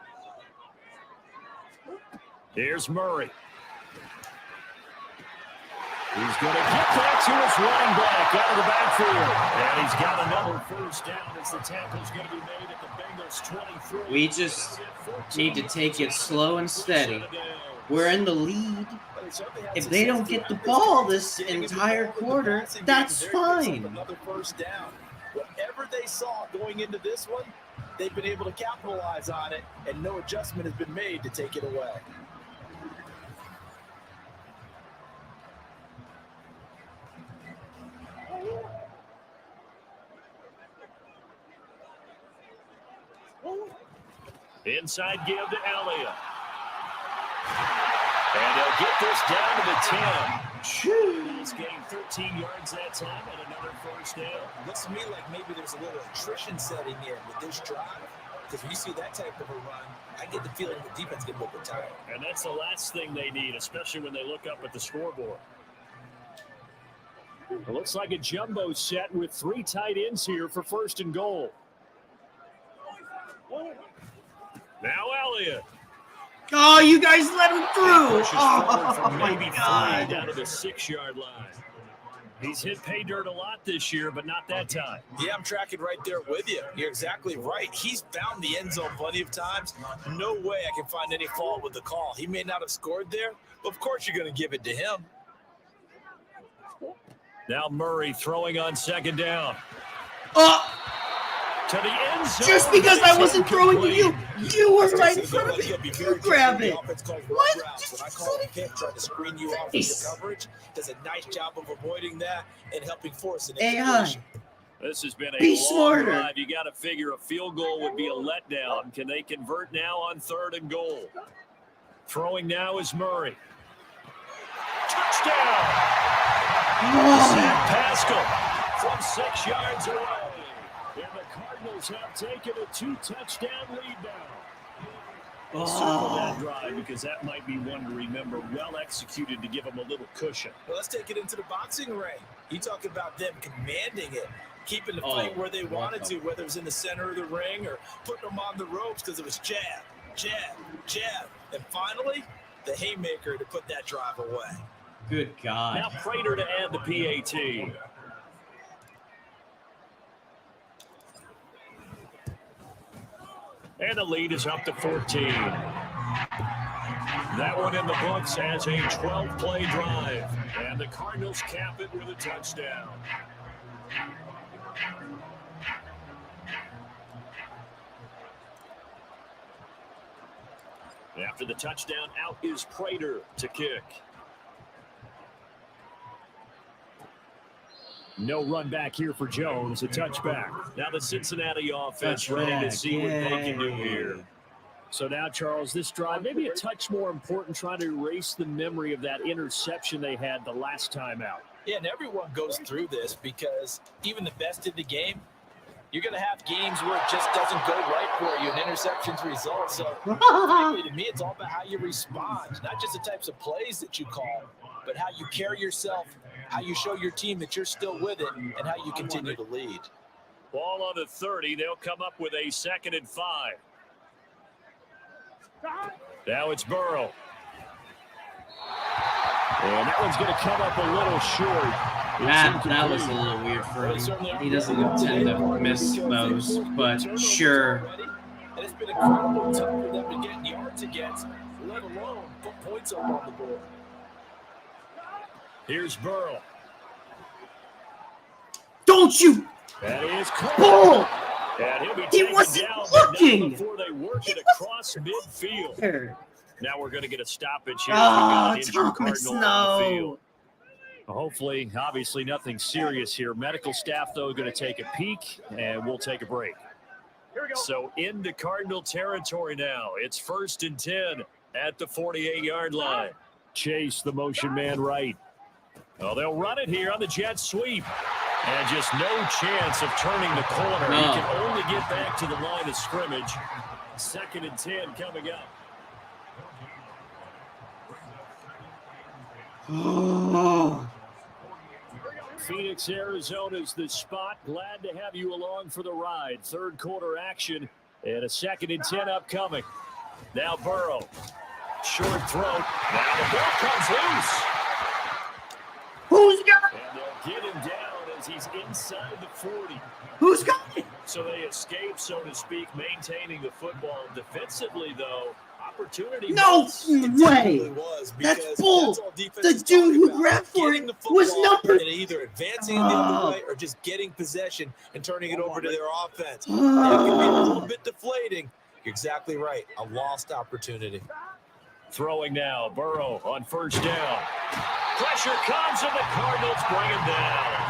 Here's Murray. He's going to get that to his running back out of the backfield. And he's got another first down as the tackle's going to be made at the Bengals 23. We just need to take it slow and steady. We're in the lead. If they don't get the ball this entire quarter, that's fine. Another first down. Whatever they saw going into this one, they've been able to capitalize on it, and no adjustment has been made to take it away. Inside give to Elliott. And they'll get this down to the 10. He's gained 13 yards that time and another first down. Looks to me like maybe there's a little attrition setting in with this drive. Because when you see that type of a run, I get the feeling the defense get a little bit tired. And that's the last thing they need, especially when they look up at the scoreboard. It looks like a jumbo set with 3 tight ends here for 1st and goal. Now Elliott. Oh, you guys let him through. Pushes forward from Oh, my maybe 3 God. down to the 6-yard line. He's hit pay dirt a lot this year, but not that time. Yeah, I'm tracking right there with you. You're exactly right. He's found the end zone plenty of times. No way I can find any fault with the call. He may not have scored there, but of course you're going to give it to him. Now Murray throwing on 2nd down. Oh, To the end zone. just because I wasn't throwing to you, you were right in It's front of like me. he'll be You very grab careful. it. The offense calls What? run routes. Just When I call a pick, trying to screen you off with your coverage, does a nice job of avoiding that and helping force an AI. incompletion. This has been a Be long smarter. drive. You got to figure a field goal would be a letdown. Can they convert now on 3rd and goal? Throwing now is Murray. Touchdown! Sam Pascal from 6 yards away. And the Cardinals have taken a 2-touchdown lead now. Circle that drive because that might be one to remember. Well executed to give them a little cushion. Well, let's take it into the boxing ring. You talk about them commanding it, keeping the fight where they wanted to, whether it was in the center of the ring or putting them on the ropes because it was jab, jab, jab. And finally, the haymaker to put that drive away. Good God. Now Prater to add the PAT. And the lead is up to 14. That one in the books as a 12-play drive. And the Cardinals cap it with a touchdown. After the touchdown, out is Prater to kick. No run back here for Jones, a touchback. Now the Cincinnati offense ready to see what they can do here. So now, Charles, this drive, maybe a touch more important, trying to erase the memory of that interception they had the last time out. Yeah, and everyone goes through this because even the best in the game, you're going to have games where it just doesn't go right for you, and interceptions result. So, frankly, to me, it's all about how you respond, not just the types of plays that you call, but how you carry yourself, how you show your team that you're still with it, and how you continue to lead. Ball on the 30. They'll come up with a 2nd and 5. Now it's Burrow. And that one's going to come up a little short. That was a little weird for him. He doesn't tend to miss those, but sure. And it's been incredible tough for them to get yards against, let alone put points up on the board. Here's Burrow. Don't you? That is Bull! And he'll be He taken wasn't down, but not looking. before they work it across midfield. There. Now we're going to get a stoppage here. Oh, We've got an injured Thomas, Cardinal on the field. no. Hopefully, obviously nothing serious here. Medical staff, though, going to take a peek, and we'll take a break. So into Cardinal territory now. It's 1st and 10 at the 48-yard line. Chase, the motion man right. Well, they'll run it here on the jet sweep. And just no chance of turning the corner. No. He can only get back to the line of scrimmage. 2nd and 10 coming up. Oh. Phoenix, Arizona's the spot. Glad to have you along for the ride. 3rd quarter action and a 2nd and 10 upcoming. Now Burrow. Short throw. Now the ball comes loose. Who's got it? And they'll get him down as he's inside the 40. Who's got it? So they escape, so to speak, maintaining the football. Defensively, though, opportunity. No way. Was That's bull. that's all defense The is dude talking who about. grabbed for Getting it the was football number. and either advancing it the other way or just getting possession and turning it over to their offense. That can be a little bit deflating. You're exactly right. A lost opportunity. Throwing now, Burrow on 1st down. Pressure comes and the Cardinals bring him down.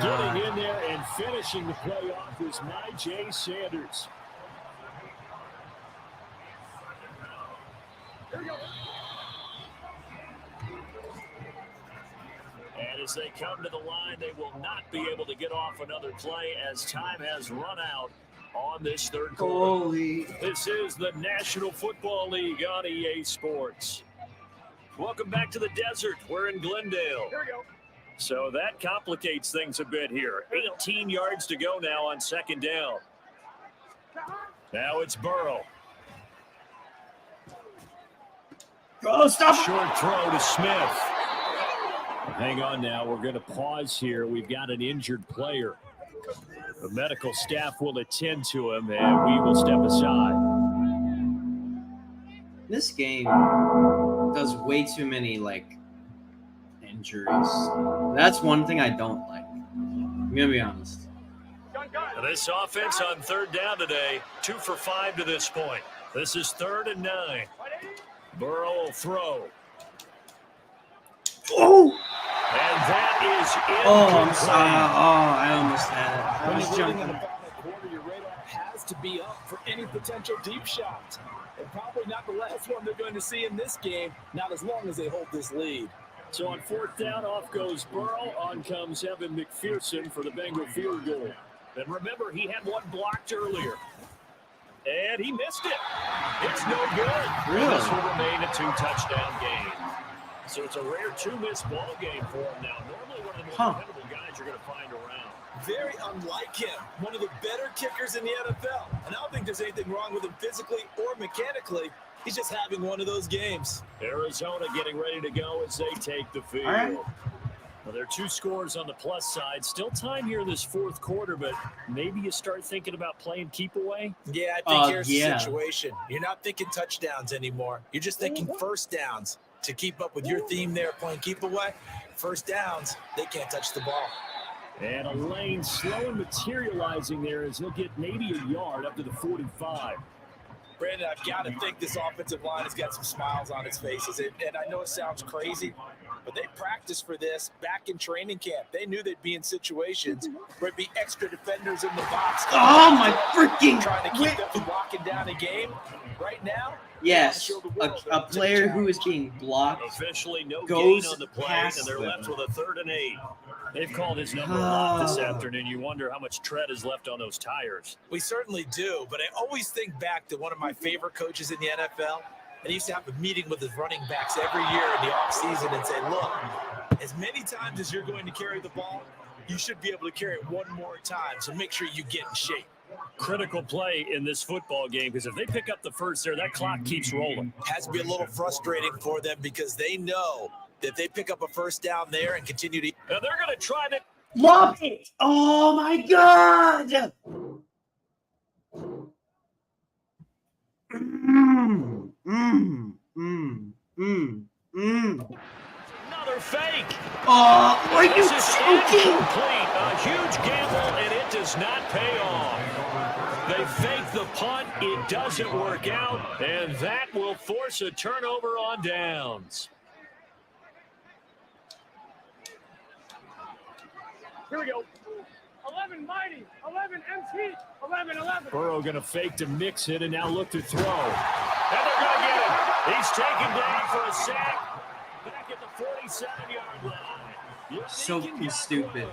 Getting in there and finishing the play off is Najee Sanders. And as they come to the line, they will not be able to get off another play as time has run out on this 3rd quarter. Holy. This is the National Football League on EA Sports. Welcome back to the desert. We're in Glendale. Here we go. So that complicates things a bit here. 18 yards to go now on 2nd down. Now it's Burrow. Oh, stop! Short throw to Smith. Hang on now. We're going to pause here. We've got an injured player. The medical staff will attend to him, and we will step aside. This game does way too many, like, injuries. That's one thing I don't like. I'm going to be honest. This offense on third down today, 2 for 5 to this point. This is 3rd and 9. Burrow will throw. Oh! And that is it. I'm sorry. I almost had it. I was jumping. Your radar has to be up for any potential deep shot. And probably not the last one they're going to see in this game, not as long as they hold this lead. So on 4th down, off goes Burrow. On comes Evan McPherson for the Bengal field goal. And remember, he had one blocked earlier. And he missed it. It's no good. Really? This will remain a 2-touchdown game. So it's a rare 2-miss ball game for him now. Normally one of the more dependable guys you're going to find around. Very unlike him. One of the better kickers in the NFL. And I don't think there's anything wrong with him physically or mechanically. He's just having one of those games. Arizona getting ready to go as they take the field. All right. Well, there are 2 scores on the plus side. Still time here in this 4th quarter, but maybe you start thinking about playing keep away. Yeah, I think here's the situation. You're not thinking touchdowns anymore. You're just thinking first downs. To keep up with your theme there, playing keep away, first downs, they can't touch the ball. And a lane slow and materializing there as he'll get maybe a yard up to the 45. Brandon, I've got to think this offensive line has got some smiles on its faces. And I know it sounds crazy, but they practiced for this back in training camp. They knew they'd be in situations where it'd be extra defenders in the box. Oh, my freaking... Trying to keep them from locking down a game. Right now, yes, a player who is being blocked officially no goes gain on the play, past and they're them. left with a 3rd and 8. They've called his number a lot this afternoon. You wonder how much tread is left on those tires. We certainly do, but I always think back to one of my favorite coaches in the NFL, and he used to have a meeting with his running backs every year in the offseason and say, look, as many times as you're going to carry the ball, you should be able to carry it one more time, so make sure you get in shape. Critical play in this football game, because if they pick up the first there, that clock keeps rolling. Has to be a little frustrating for them because they know that if they pick up a first down there and continue to... Now they're going to try to... Love it! Oh, my God! Another fake. Oh, are you This is joking? incomplete. A huge gamble, and it does not pay off. They fake the punt. It doesn't work out, and that will force a turnover on downs. Here we go. 11 mighty, 11 MC, 11. Burrow going to fake to mix it and now look to throw. And they're going to get him. He's taken down for a sack. Back at the 47-yard line. So stupid.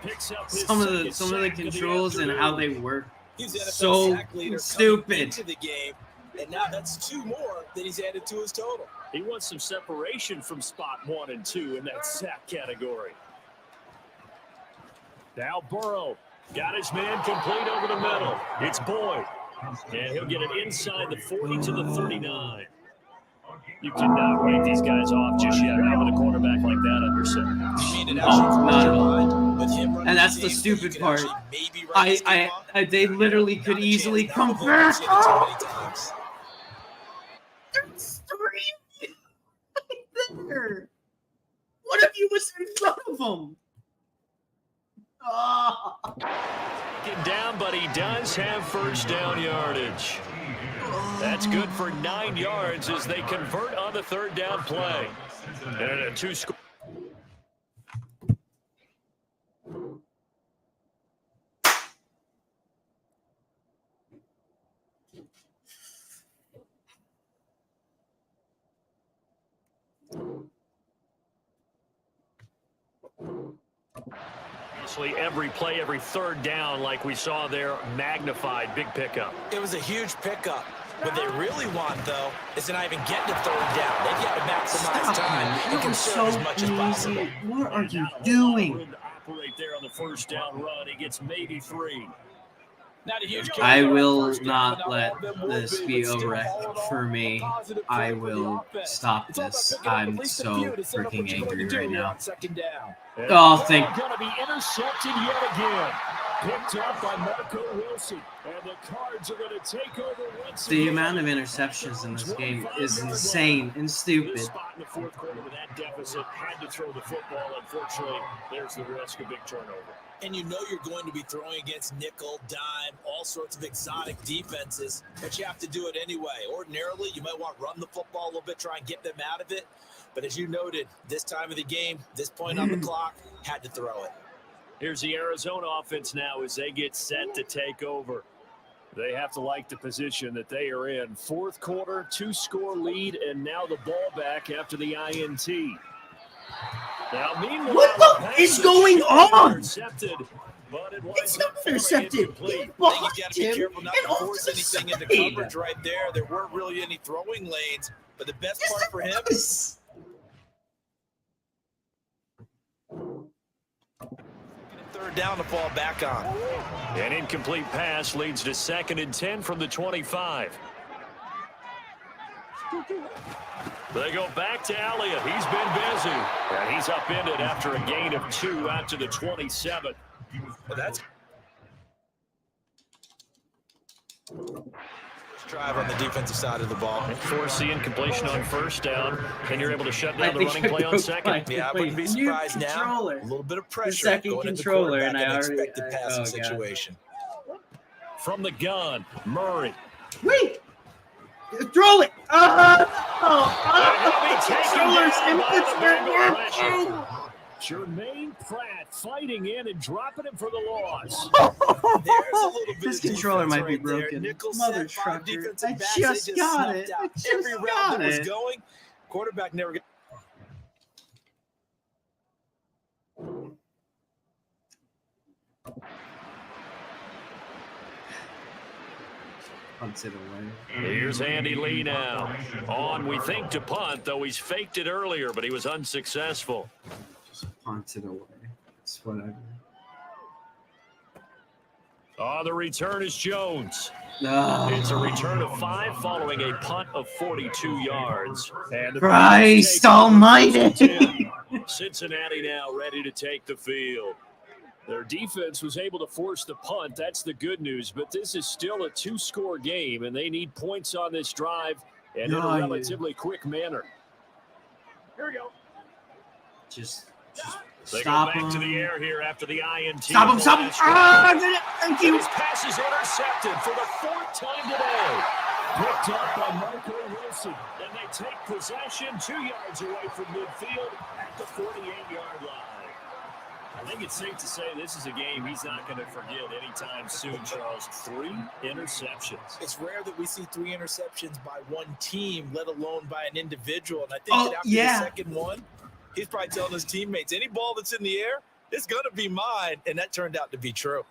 Picks up his Some of the second controls sack and of the how they work. He's NFL So sack leader stupid. into the game, and now that's 2 more that he's added to his total. He wants some separation from spot 1 and 2 in that sack category. Now Burrow got his man complete over the middle. It's Boyd. And he'll get it inside the 40 to the 39. You cannot write these guys off just yet. Not with a quarterback like that under center. Not at all. And that's the stupid part. They literally could easily come back. That's 3 right there. What if you was in front of him? Oh. Get down, but he does have first down yardage. That's good for 9 yards as they convert on the 3rd down play. And a 2-score. Obviously, every play, every 3rd down, like we saw there, magnified, big pickup. It was a huge pickup. What they really want, though, is to not even get to 3rd down. They've got to maximize time and conserve as much as possible. What are you doing? Room to operate there on the 1st down run. He gets maybe 3. Not a huge I carry will first down, not but let all of them will this be, be but a still, wreck all in all, for a me. positive I play for the will offense. stop It's all about this. picking up at I'm least a so few to set up what freaking you're going angry to do right here now. on second down. Oh, thank Going to be intercepted yet again. Picked up by Marco Wilson. And the Cards are going to take over once The again. amount of interceptions in this game is insane and stupid. This spot in the fourth quarter with that deficit, had to throw the football. Unfortunately, there's the risk of big turnover. And you know you're going to be throwing against nickel, dime, all sorts of exotic defenses, but you have to do it anyway. Ordinarily, you might want to run the football a little bit, try and get them out of it. But as you noted, this time of the game, this point on the clock, had to throw it. Here's the Arizona offense now as they get set to take over. They have to like the position that they are in. Fourth quarter, 2-score lead, and now the ball back after the INT. Now, meanwhile, What the is going on? Intercepted, but It's not intercepted. He blocked You got to be him careful not and to off force to the anything into side. coverage right there. There weren't really any throwing lanes, but the best It's part for him, this. third down to fall back on. An incomplete pass leads to 2nd and 10 from the 25. They go back to Elliott. He's been busy. And he's upended after a gain of 2 out to the 27. Well, that's drive on the defensive side of the ball. Force the incompletion on first down, and you're able to shut down the running play on second. Yeah, I wouldn't be surprised now. A little bit of pressure second going into the controller, quarterback and I in an already- expected passing oh, God. situation. From the gun, Murray. Wait! Throw it! And he'll be taken Controllers down in by the Bengal pressure. Pittsburgh! Jermaine Pratt fighting in and dropping him for the loss. There's a little bit This of controller defense might be right there. broken. Nickel Mother set, 5 trucker. defensive I backs, just they got snuffed it. out I just every route got that was it. going. Quarterback never got. Punts it away. Here's Andy Lee now. On, we think, to punt, though he's faked it earlier, but he was unsuccessful. Just punts it away. It's whatever. The return is Jones. Oh, It's a return of 5 following a punt of 42 yards. And the Christ take over almighty. 10. Cincinnati now ready to take the field. Their defense was able to force the punt. That's the good news. But this is still a 2-score game, and they need points on this drive and in a relatively quick manner. Here we go. just They stop go back to him. the air here after the INT. Stop him! Stop him! Thank you. His pass is intercepted for the 4th time today. Picked up by Marco Wilson. And they take possession 2 yards away from midfield at the 48-yard line. I think it's safe to say this is a game he's not going to forget anytime soon, Charles. 3 interceptions. It's rare that we see 3 interceptions by one team, let alone by an individual. And I think that after the second one, he's probably telling his teammates, any ball that's in the air, it's going to be mine. And that turned out to be true.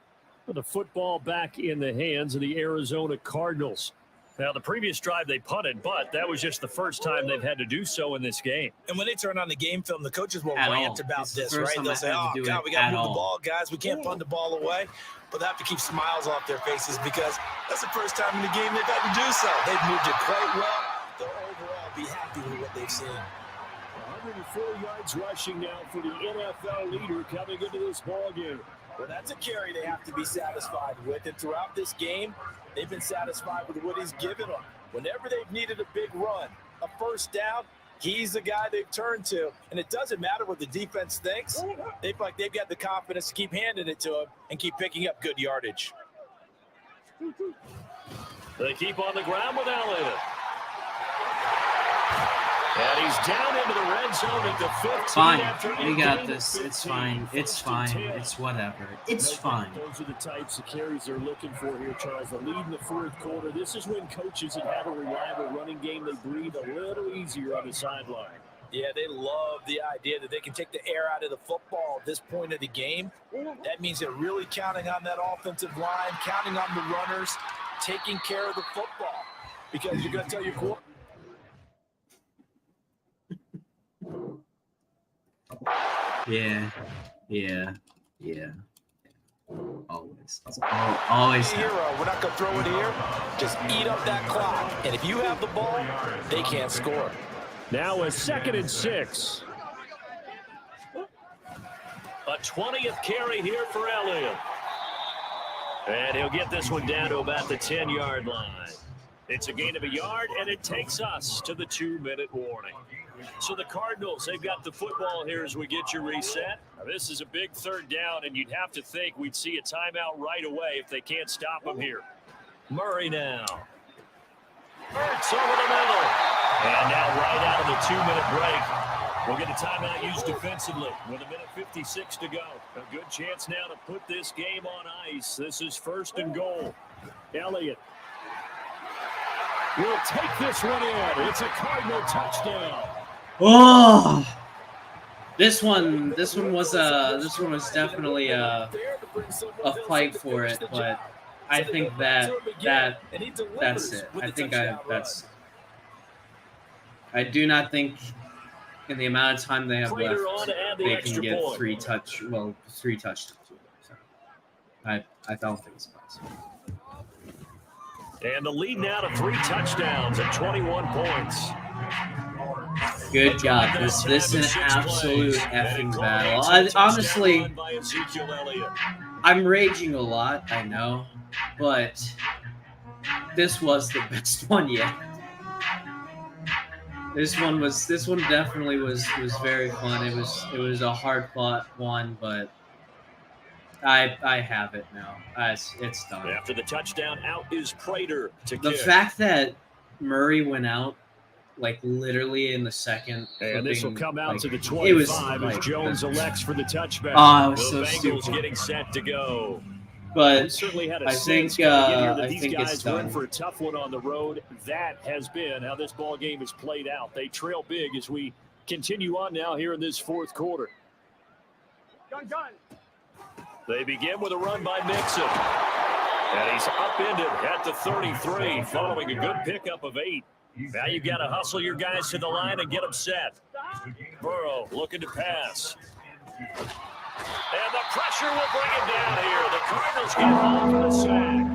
The football back in the hands of the Arizona Cardinals. Now, the previous drive they punted, but that was just the first time they've had to do so in this game. And when they turn on the game film, the coaches will At rant all. about It's the this, first right? time They'll I say, had to oh, do God, it we got to at move the all. ball, guys. We can't punt the ball away. But they have to keep smiles off their faces because that's the first time in the game they've had to do so. They've moved it quite well. They'll overall be happy with what they've seen. 104 yards rushing now for the NFL leader coming into this ballgame. Well, that's a carry they have to be satisfied with. And throughout this game, they've been satisfied with what he's given them. Whenever they've needed a big run, a first down, he's the guy they've turned to. And it doesn't matter what the defense thinks. They feel like they've got the confidence to keep handing it to him and keep picking up good yardage. They keep on the ground with Elliott. And he's down into the red zone at the 15. Fine. after We a got gain of this. It's 15. fine. It's First and fine. 10. It's whatever. It's No fine. doubt Those are the types of carries they're looking for here, Charles. The lead in the fourth quarter. This is when coaches that have a reliable running game, they breathe a little easier on the sideline. Yeah, they love the idea that they can take the air out of the football at this point of the game. That means they're really counting on that offensive line, counting on the runners, taking care of the football. Because you're going to tell your quarterback. Yeah. Always. Always. Hero, we're not going to throw it here. Just eat up that clock. And if you have the ball, they can't score. Now a 2nd and 6. A 20th carry here for Elliott. And he'll get this one down to about the 10-yard line. It's a gain of a yard, and it takes us to the 2-minute warning. So the Cardinals, they've got the football here as we get you reset. Now, this is a big 3rd down, and you'd have to think we'd see a timeout right away if they can't stop them here. Murray now. Hurts over the middle. And now right out of the 2-minute break, we'll get a timeout used defensively with 1:56 to go. A good chance now to put this game on ice. This is 1st and goal. Elliott will take this one in. It's a Cardinal touchdown. Oh, this one was definitely a fight for it, but I think that's it. I do not think in the amount of time they have left they can get 3 touchdowns. So I don't think it's possible. And the lead now to 3 touchdowns at 21 points. Good job. This is an absolute effing battle. Honestly, I'm raging a lot, I know, but this was the best one yet. This one definitely was very fun. It was a hard fought one, but I have it now. It's done. After the touchdown, out is Prater to the kick. fact that Murray went out like literally in the second, and this will come out like, to the 25 like, as Jones elects for the touchback. Oh, it was the so Bengals stupid. getting set to go. But certainly had a I sense think coming in here that I these think guys it's were in done. for a tough one on the road. That has been how this ball game has played out. They trail big as we continue on now here in this 4th quarter. Gun. They begin with a run by Mixon. And he's upended at the 33 following a good pickup of 8. Now you've got to hustle your guys to the line and get them set. Burrow looking to pass. And the pressure will bring him down here. The Cardinals get home for the sack.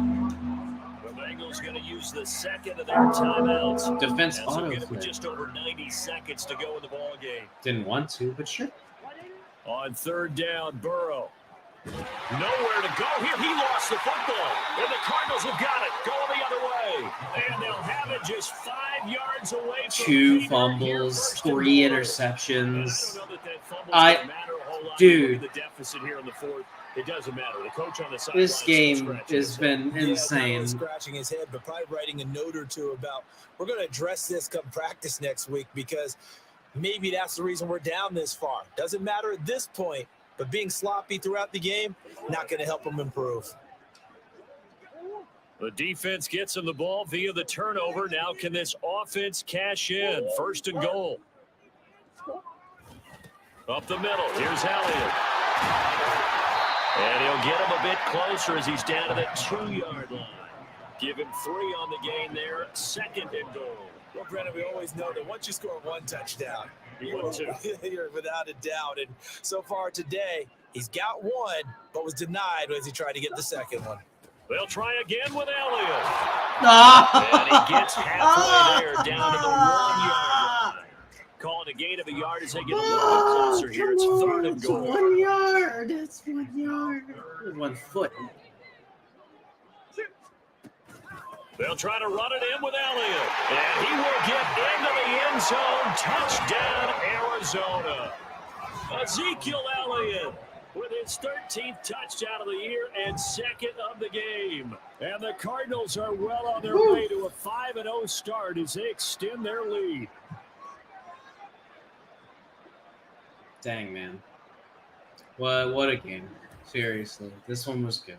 The Bengals going to use the 2nd of their timeouts. Defense auto autoplay. Just over 90 seconds to go in the ball game. Didn't want to, but sure. On 3rd down, Burrow. Nowhere to go here. He lost the football. And the Cardinals have got it. Going the other way. And they'll have it just 5 yards away from 2 fumbles, 3 interceptions. I don't know that dude. The deficit here in the 4th. It doesn't matter. The coach on the side. This game has been insane. Scratching his head, but probably writing a note or two about we're going to address this come practice next week because maybe that's the reason we're down this far. Doesn't matter at this point. But being sloppy throughout the game, not going to help them improve. The defense gets him the ball via the turnover. Now can this offense cash in? 1st and goal. Up the middle. Here's Elliott. And he'll get him a bit closer as he's down to the 2-yard line. Give him 3 on the gain there. 2nd and goal. Well, Brennan, we always know that once you score 1 touchdown, you're without a doubt. And so far today, he's got 1, but was denied as he tried to get the 2nd one. They'll try again with Elliott. And he gets halfway there, down to the 1-yard line. Calling a gain of a yard as they get a little bit closer here. It's 3rd and goal. 1 yard. It's 1 yard. 1 foot. They'll try to run it in with Elliott. And he will get into the end zone. Touchdown, Arizona. Ezekiel Elliott with his 13th touchdown of the year and 2nd of the game. And the Cardinals are well on their way to a 5-0 start as they extend their lead. Dang, man. What a game. Seriously. This one was good.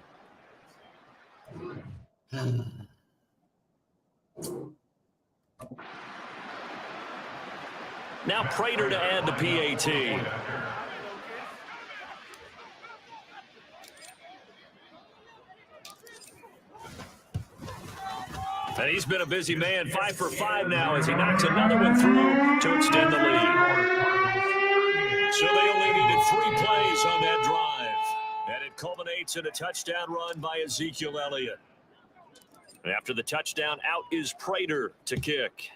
Now Prater to add the PAT. And he's been a busy man, 5 for 5 now as he knocks another one through to extend the lead. So they only needed 3 plays on that drive. And it culminates in a touchdown run by Ezekiel Elliott. And after the touchdown, out is Prater to kick.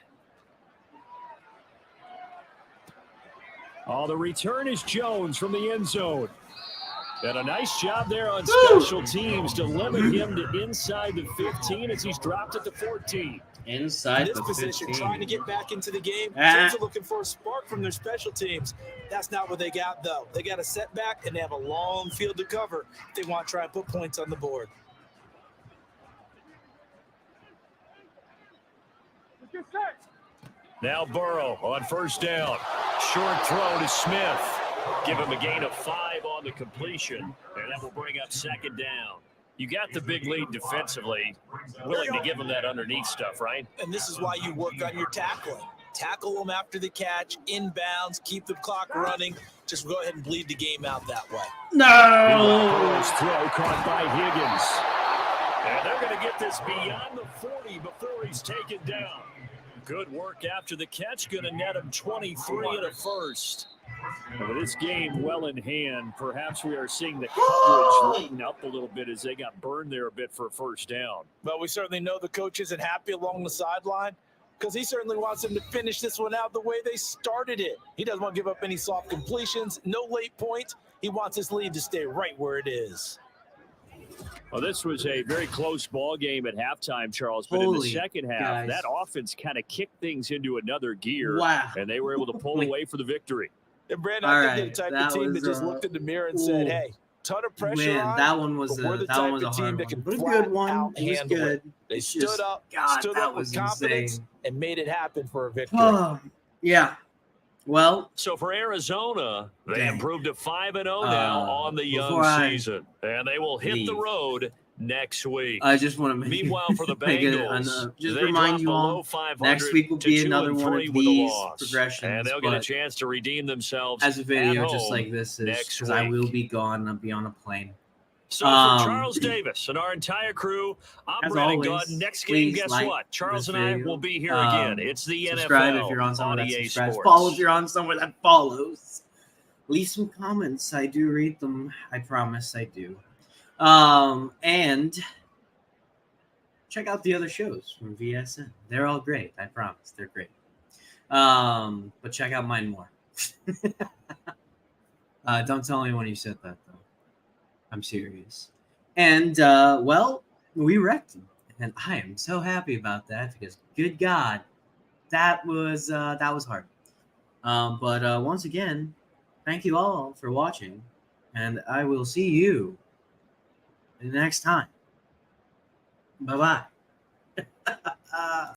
Oh, the return is Jones from the end zone. And a nice job there on special teams to limit him to inside the 15 as he's dropped at the 14. Inside this the position, 15. trying to get back into the game. Teams are looking for a spark from their special teams. That's not what they got, though. They got a setback, and they have a long field to cover if they want to try and put points on the board. Get set. Now Burrow on first down. Short throw to Smith. Give him a gain of 5 on the completion, and that will bring up second down. You got the big lead defensively, willing to give them that underneath stuff, right? And this is why you work on your tackling. Tackle them after the catch, inbounds, keep the clock running. Just go ahead and bleed the game out that way. No! Throw caught by Higgins. And they're going to get this beyond the 40 before he's taken down. Good work after the catch, going to net him 23 and a first. With this game well in hand, perhaps we are seeing the coverage lighten up a little bit as they got burned there a bit for a first down. Well, we certainly know the coach isn't happy along the sideline because he certainly wants them to finish this one out the way they started it. He doesn't want to give up any soft completions, no late points. He wants his lead to stay right where it is. Well, this was a very close ball game at halftime, Charles, but in the second half, that offense kind of kicked things into another gear, and they were able to pull away for the victory. And Brandon, I think they're the type of team that just looked in the mirror and said, "Hey, ton of pressure on." That one was we're the type of team that can but a good one. It was good. They stood up with confidence and made it happen for a victory. Yeah. Well, so for Arizona, they improved to 5-0 now on the young season, and they will hit the road next week. I just want to meanwhile for the Bengals, just remind you all, next week will be another one of these progressions, and they'll get a chance to redeem themselves as a video just like this is, because I will be gone. I'll be on a plane. So for Charles Davis and our entire crew, I'm Brandon Gunn. Next game, guess what? Charles and I will be here again. It's the subscribe NFL if you're on somewhere that EA subscribes. Sports. Follow if you're on somewhere that follows. Leave some comments. I do read them. I promise I do. And check out the other shows from VSN. They're all great. I promise. They're great. But check out mine more. Don't tell anyone you said that, though. I'm serious. And, well, we wrecked him. And I am so happy about that because, good God, that was hard. But once again, thank you all for watching. And I will see you next time. Bye-bye.